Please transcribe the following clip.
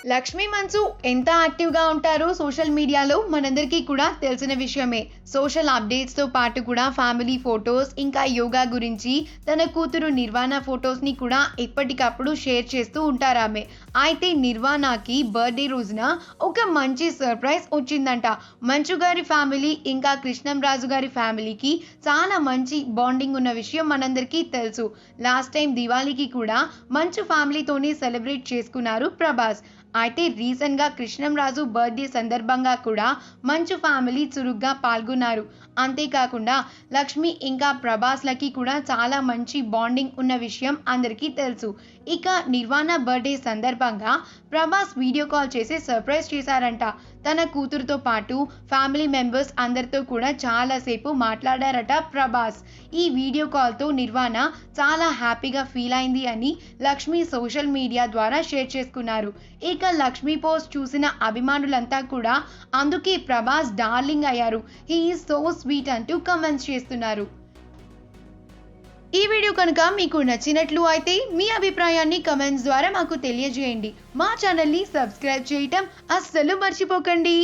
లక్ష్మీ మంచు ఎంత యాక్టివ్‌గా ఉంటారో సోషల్ మీడియాలో మనందరికీ కూడా తెలిసిన విషయమే. సోషల్ అప్డేట్స్‌తో పాటు కూడా ఫ్యామిలీ ఫోటోస్, ఇంకా యోగా గురించి, తన కూతురు నిర్వాణ ఫోటోస్‌ని కూడా ఎప్పటికప్పుడు షేర్ చేస్తూ ఉంటారామె. అయితే నిర్వాణకి బర్త్‌డే రోజున ఒక మంచి సర్ప్రైజ్ వచ్చిందంట. మంచు గారి ఫ్యామిలీ, ఇంకా కృష్ణంరాజు గారి ఫ్యామిలీకి చాలా మంచి బాండింగ్ ఉన్న విషయం మనందరికీ తెలుసు. లాస్ట్ టైం దివాళీకి కూడా మంచు ఫ్యామిలీతోనే సెలబ్రేట్ చేసుకున్నారు ప్రభాస్. అయితే రీసెంట్‌గా కృష్ణంరాజు బర్త్‌డే సందర్భంగా కూడా మంచు ఫ్యామిలీ చురుగ్గా పాల్గొన్నారు. అంతేకాకుండా లక్ష్మి ఇంకా ప్రభాస్‌లకి కూడా చాలా మంచి బాండింగ్ ఉన్న విషయం అందరికీ తెలుసు. ఇక నిర్వాణ బర్త్‌డే సందర్భంగా ప్రభాస్ వీడియో కాల్ చేసి సర్ప్రైజ్ చేశారంట. తన కూతురుతో పాటు ఫ్యామిలీ మెంబర్స్ అందరితో కూడా చాలా సేపు మాట్లాడారట ప్రభాస్. ఈ వీడియో కాల్‌తో నిర్వాణ చాలా హ్యాపీగా ఫీల్ అయింది అని లక్ష్మి సోషల్ మీడియా ద్వారా షేర్ చేసుకున్నారు. ఇక లక్ష్మి పోస్ట్ చూసిన అభిమానులంతా కూడా అందుకే ప్రభాస్ డార్లింగ్ అయ్యారు. హీ ఈజ్ సో స్వీట్ అంటూ కామెంట్స్ చేస్తున్నారు. ఈ వీడియో కనుక మీకు నచ్చినట్లు అయితే మీ అభిప్రాయాన్ని కామెంట్స్ ద్వారా మాకు తెలియజేయండి. మా ఛానల్ని సబ్స్క్రైబ్ చేయటం అస్సలు మర్చిపోకండి.